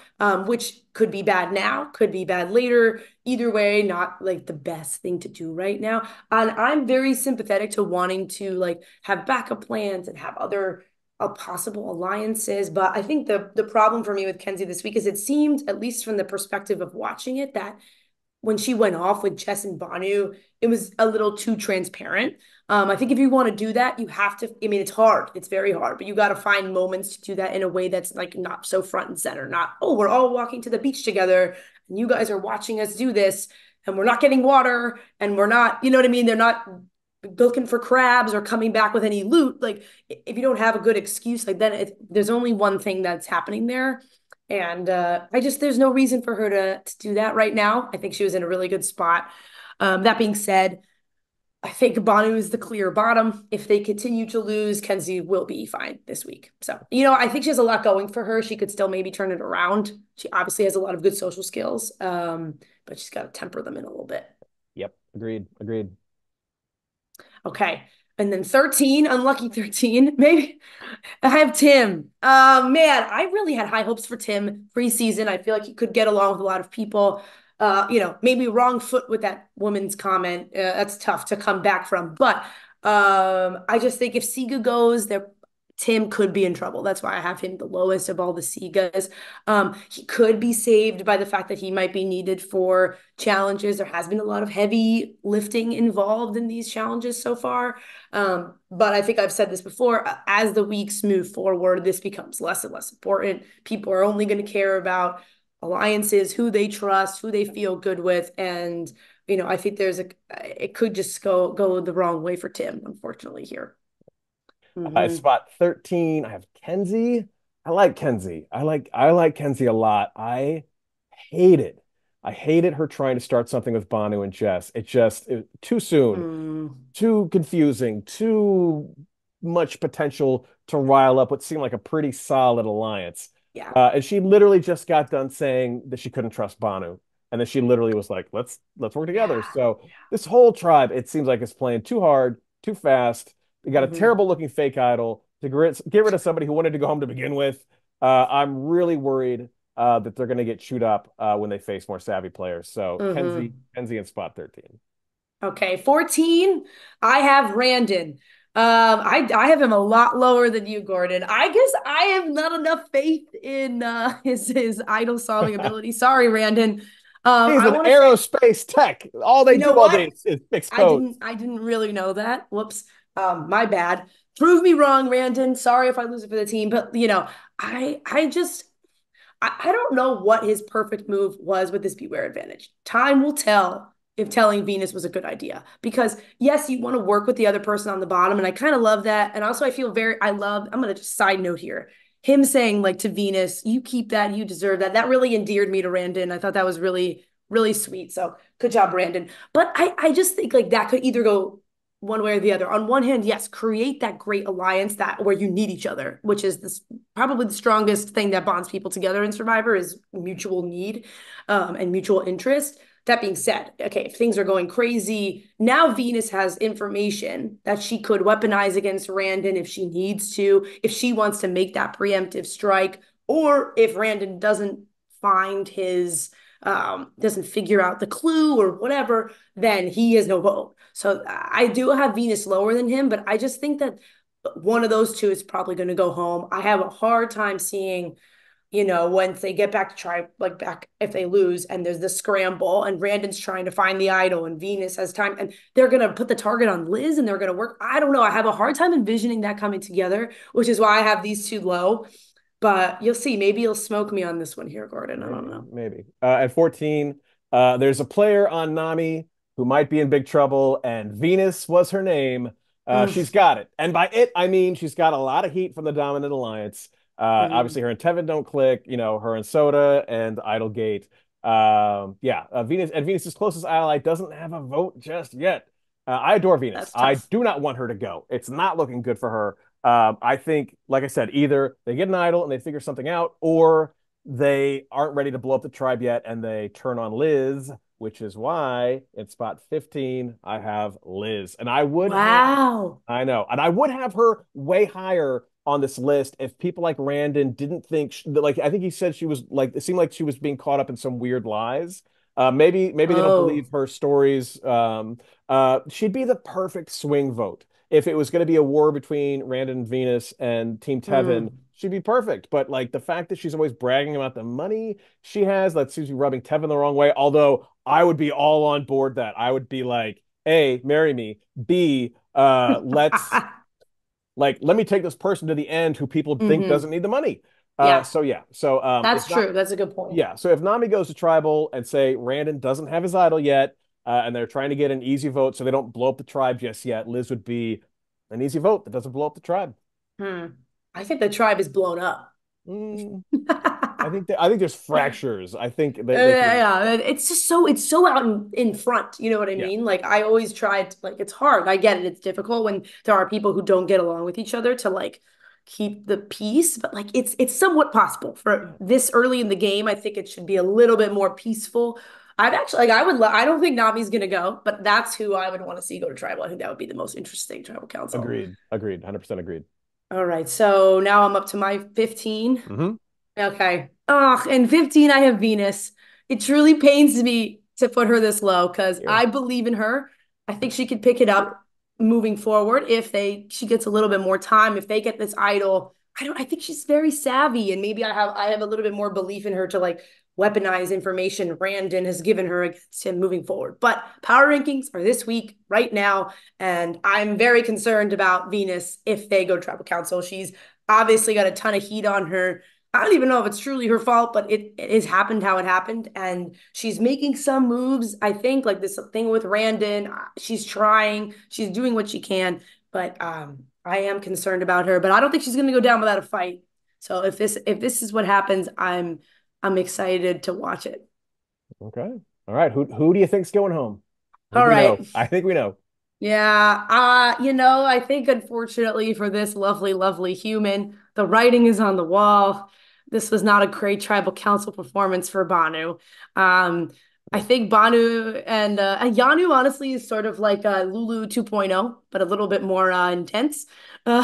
which could be bad now, could be bad later. Either way, not like the best thing to do right now. And I'm very sympathetic to wanting to like have backup plans and have other possible alliances. But I think the problem for me with Kenzie this week is it seemed, at least from the perspective of watching it, that when she went off with Jess and Banu, it was a little too transparent. I think if you want to do that, you have to. I mean, it's hard. It's very hard, but you got to find moments to do that in a way that's like not so front and center. Not, oh, we're all walking to the beach together, and you guys are watching us do this, and we're not getting water, and we're not, you know what I mean? They're not looking for crabs or coming back with any loot. Like, if you don't have a good excuse, like then there's only one thing that's happening there. And there's no reason for her to do that right now. I think she was in a really good spot. That being said, I think Banu is the clear bottom. If they continue to lose, Kenzie will be fine this week. So, I think she has a lot going for her. She could still maybe turn it around. She obviously has a lot of good social skills, but she's got to temper them in a little bit. Yep. Agreed. Agreed. Okay. And then 13, unlucky 13, maybe. I have Tim. Man, I really had high hopes for Tim preseason. I feel like he could get along with a lot of people. Maybe wrong foot with that woman's comment. That's tough to come back from. But I just think if Siga goes, Tim could be in trouble. That's why I have him the lowest of all the Sigas. He could be saved by the fact that he might be needed for challenges. There has been a lot of heavy lifting involved in these challenges so far. But I think I've said this before, as the weeks move forward, this becomes less and less important. People are only going to care about alliances, who they trust, who they feel good with. And, I think it could just go the wrong way for Tim, unfortunately, here. Mm-hmm. Spot 13, I have Kenzie. I like Kenzie. I like Kenzie a lot. Hated. I hated her trying to start something with Banu and Jess. Too soon, Mm, too confusing, too much potential to rile up what seemed like a pretty solid alliance. yeah. And she literally just got done saying that she couldn't trust Banu. And then she literally was like, let's work together. Yeah. So this whole tribe, it seems like it's playing too hard, too fast. They got a Hmm. terrible looking fake idol to get rid of somebody who wanted to go home to begin with. I'm really worried that they're going to get chewed up when they face more savvy players. So Hmm. Kenzie in spot 13. Okay. 14, I have Randon. I have him a lot lower than you, Gordon. I guess I have not enough faith in his idol solving ability. Sorry, Randon. He's I an want to say, aerospace tech. All they you know do all what? day is fix I codes. didn't I didn't really know that. Whoops. My bad. Prove me wrong, Randon. Sorry if I lose it for the team, but I just I don't know what his perfect move was with this beware advantage. Time will tell if telling Venus was a good idea. Because yes, you want to work with the other person on the bottom, and I kind of love that. And also, I'm gonna just side note here. Him saying like to Venus, you keep that, you deserve that. That really endeared me to Randon. I thought that was really, really sweet. So good job, Brandon. But I just think like that could either go one way or the other. On one hand, yes, create that great alliance that where you need each other, which is this probably the strongest thing that bonds people together in Survivor is mutual need and mutual interest. That being said, okay, if things are going crazy, now Venus has information that she could weaponize against Randon if she needs to, if she wants to make that preemptive strike, or if Randon doesn't figure out the clue or whatever, then he has no vote. So I do have Venus lower than him, but I just think that one of those two is probably going to go home. I have a hard time seeing, once they get back to try, like back if they lose and there's the scramble and Brandon's trying to find the idol and Venus has time and they're going to put the target on Liz and they're going to work. I don't know. I have a hard time envisioning that coming together, which is why I have these two low. But you'll see. Maybe you'll smoke me on this one here, Gordon. I don't Maybe, know. maybe. At 14, there's a player on Nami who might be in big trouble, and Venus was her name. She's Mm, got it. And by it, I mean she's got a lot of heat from the dominant alliance. Obviously, mhm. her and Tevin don't click, her and Soda and Idlegate. Venus's closest ally doesn't have a vote just yet. I adore Venus. That's I tough. do not want her to go. It's not looking good for her. I think, like I said, either they get an idol and they figure something out, or they aren't ready to blow up the tribe yet and they turn on Liz, which is why in spot 15, I have Liz. Wow. I know, and I would have her way higher on this list if people like Randon didn't think like I think he said she was like it seemed like she was being caught up in some weird lies. Maybe they don't believe Oh. her stories. She'd be the perfect swing vote if it was going to be a war between Randon and Venus and Team Tevin. Hmm. She'd be perfect. But like the fact that she's always bragging about the money she has, that seems to be rubbing Tevin the wrong way. Although I would be all on board that. I would be like, A, marry me. B, let me take this person to the end who people think doesn't Hmm. need the money. Yeah, So yeah. So that's if not true. That's a good point. yeah, so if Nami goes to tribal and say Randon doesn't have his idol yet, and they're trying to get an easy vote so they don't blow up the tribe just yet, Liz would be an easy vote that doesn't blow up the tribe. Hmm. I think the tribe is blown up. Mm, I think there's fractures. I think they could Yeah, it's just it's so out in front. You know what I yeah mean? Like I always tried, like it's hard. I get it. It's difficult when there are people who don't get along with each other to like keep the peace, but like it's somewhat possible for yeah this early in the game. I think it should be a little bit more peaceful. I'd actually like I don't think Nami's gonna go, but that's who I would want to see go to tribal. I think that would be the most interesting tribal council. agreed 100% agreed. All right, so now I'm up to my 15. Hmm. Okay. Oh, and 15, I have Venus. It truly pains me to put her this low because Here. I believe in her. I think she could pick it up moving forward if she gets a little bit more time. If they get this idol, I think she's very savvy, and maybe I have a little bit more belief in her to like weaponize information Randon has given her against him moving forward. But power rankings are this week, right now, and I'm very concerned about Venus if they go to tribal council. She's obviously got a ton of heat on her. I don't even know if it's truly her fault, but it has happened how it happened. And she's making some moves, I think, like this thing with Randon. She's trying, she's doing what she can, but I am concerned about her. But I don't think she's gonna go down without a fight. So if this is what happens, I'm excited to watch it. Okay. All right. Who do you think's going home? I think All we know. right. I think we know. Yeah, I think unfortunately for this lovely, lovely human, the writing is on the wall. This was not a great tribal council performance for Banu. Um, I Yeah. think Banu and Yanu honestly is sort of like Lulu 2.0, but a little bit more intense.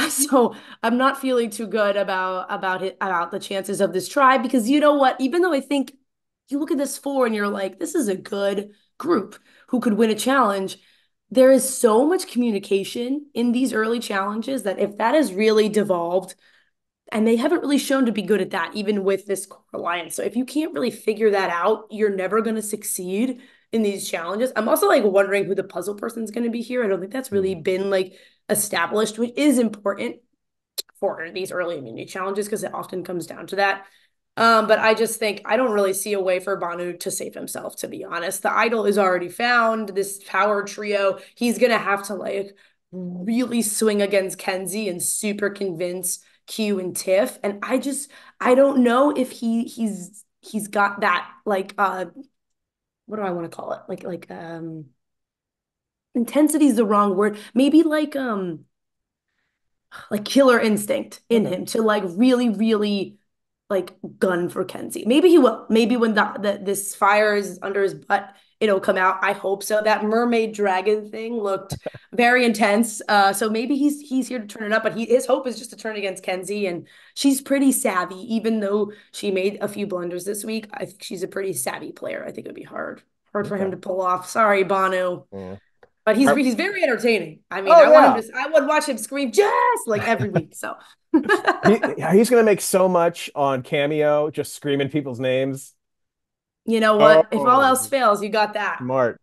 So I'm not feeling too good about the chances of this tribe because you know what? Even though I think you look at this four and you're like, this is a good group who could win a challenge, there is so much communication in these early challenges that if that has really devolved, and they haven't really shown to be good at that, even with this core alliance. So if you can't really figure that out, you're never going to succeed in these challenges. I'm also like wondering who the puzzle person's going to be here. I don't think that's Hmm. really been like established, which is important for these early immunity challenges because it often comes down to that. But I just think I don't really see a way for Banu to save himself, to be honest. The idol is already found, this power trio. He's gonna have to like really swing against Kenzie and super convince Q and Tiff. And I don't know if he's got that like what do I want to call it? Intensity is the wrong word. Maybe like killer instinct in Okay. him to like really, really like gun for Kenzie. Maybe he will. Maybe when this fire is under his butt, it'll come out. I hope so. That mermaid dragon thing looked very intense. So maybe he's here to turn it up, but his hope is just to turn against Kenzie, and she's pretty savvy. Even though she made a few blunders this week, I think she's a pretty savvy player. I think it'd be hard for him Okay. to pull off. Sorry, Banu. Yeah. But he's All right. he's very entertaining. I mean, Oh yeah. I would watch him scream just like every week. So He's gonna make so much on Cameo, just screaming people's names. you know what? If all Oh, else fails, you got that. smart.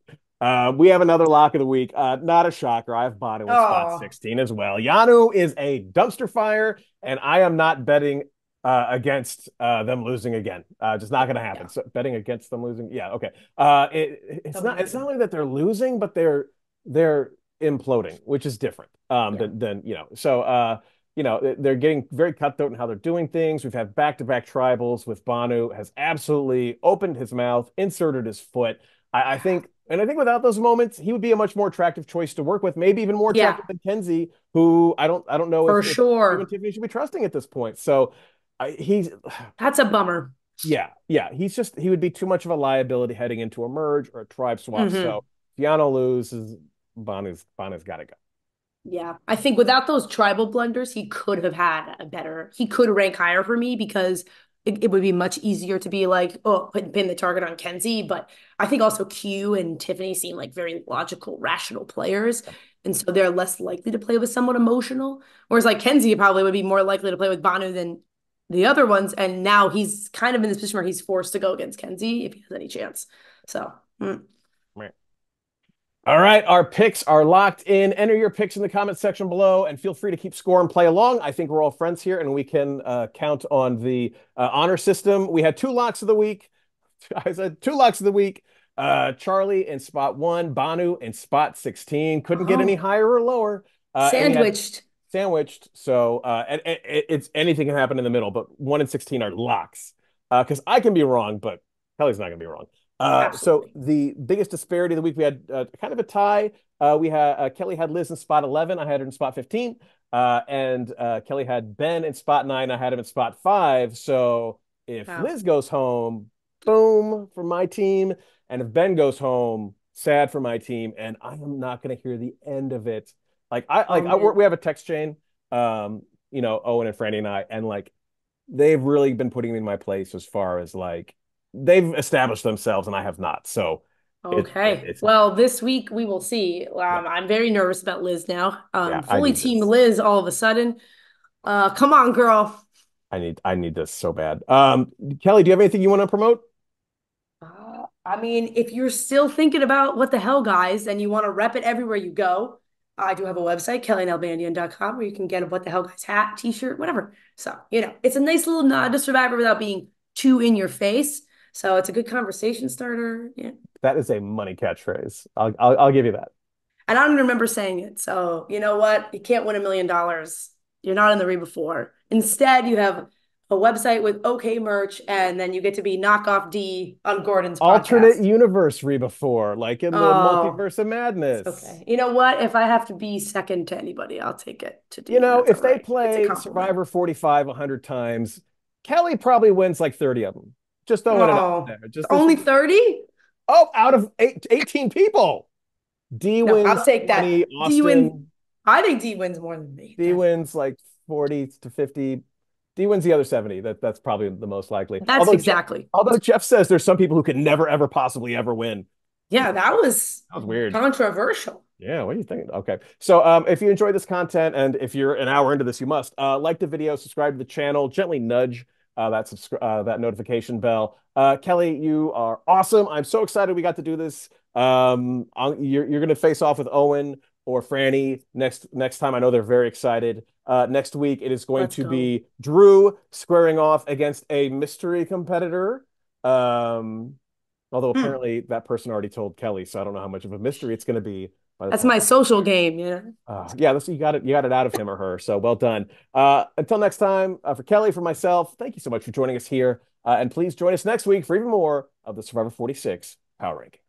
We have another lock of the week. Not a shocker. I have Banu in spot Oh, 16 as well. Yanu is a dumpster fire, and I am not betting against them losing again. Just not going to happen. yeah. So betting against them losing, yeah, okay. It's That would not. be It's not good. only that they're losing, but they're imploding, which is different. Yeah. Than So they're getting very cutthroat in how they're doing things. We've had back-to-back tribals with Banu has absolutely opened his mouth, inserted his foot. I think without those moments, he would be a much more attractive choice to work with, maybe even more Yeah, attractive than Kenzie, who I don't know for if you and sure. Tiffany should be trusting at this point. So he's That's a bummer. yeah, he would be too much of a liability heading into a merge or a tribe swap. Hmm. So Fiano loses, Bonu's got to go. Yeah, I think without those tribal blunders, he could have had a better, he could rank higher for me because it would be much easier to be like, oh, pin the target on Kenzie. But I think also Q and Tiffany seem like very logical, rational players. And so they're less likely to play with someone emotional. Whereas like Kenzie probably would be more likely to play with Banu than the other ones. And now he's kind of in this position where he's forced to go against Kenzie if he has any chance. So, All right, our picks are locked in. Enter your picks in the comment section below and feel free to keep score and play along. I think we're all friends here and we can count on the honor system. We had two locks of the week. I said two locks of the week. Charlie in spot 1, Banu in spot 16. Couldn't get any oh, higher or lower. And we had sandwiched. sandwiched. So it's anything can happen in the middle, but 1 and 16 are locks. Because I can be wrong, but Kelly's not going to be wrong. So Absolutely. the biggest disparity of the week, we had kind of a tie. We had Kelly had Liz in spot 11. I had her in spot 15. And Kelly had Ben in spot 9. I had him in spot 5. So if Wow. Liz goes home, boom for my team. And if Ben goes home, sad for my team. And I am not going to hear the end of it. Oh man. We have a text chain, Owen and Frannie and I, and like they've really been putting me in my place as far as like they've established themselves and I have not. So Okay. it's Well, this week we will see. yeah, I'm very nervous about Liz now. yeah, I Fully need team this. Liz all of a sudden. Come on, girl. I need this so bad. Kelly, do you have anything you want to promote? I mean, if you're still thinking about what the hell, guys, and you want to rep it everywhere you go, I do have a website, kellynalbandian.com, where you can get a what the hell guys hat, t-shirt, whatever. So, it's a nice little nod to Survivor without being too in your face. So it's a good conversation starter. Yeah. That is a money catchphrase. I'll give you that. And I don't remember saying it. So, you know what? You can't win $1 million. You're not in the Reba Four. Instead, you have a website with okay merch, and then you get to be knockoff D on Gordon's Alternate podcast. universe Reba Four, like in the Oh, multiverse of it's madness. okay. You know what? If I have to be second to anybody, I'll take it to D. That's all If they right. It's a play compliment. Survivor 45 100 times, Kelly probably wins like 30 of them. Just throwing it out Oh, there. Just this only 30? Oh, out of 18 people. D No, I'll wins take that. 20, D wins. Austin. I think D wins more than me. D wins like 40 to 50. D wins the other 70. That's probably the most likely. That's exactly. Although Jeff says there's some people who could never, ever, possibly ever win. Yeah, that was That was weird. controversial. Yeah, what do you think? Okay. So if you enjoy this content and if you're an hour into this, you must like the video, subscribe to the channel, gently nudge that notification bell. Kelly, you are awesome. I'm so excited we got to do this. You're going to face off with Owen or Frannie next time. I know they're very excited. Next week it is going Let's to go. be Drew squaring off against a mystery competitor. Um, Although Hmm. apparently that person already told Kelly, so I don't know how much of a mystery it's going to be by the That's time. my social game, Yeah, you got it out of him or her. So well done. Until next time, for Kelly, for myself, thank you so much for joining us here. And please join us next week for even more of the Survivor 46 Power Ranking.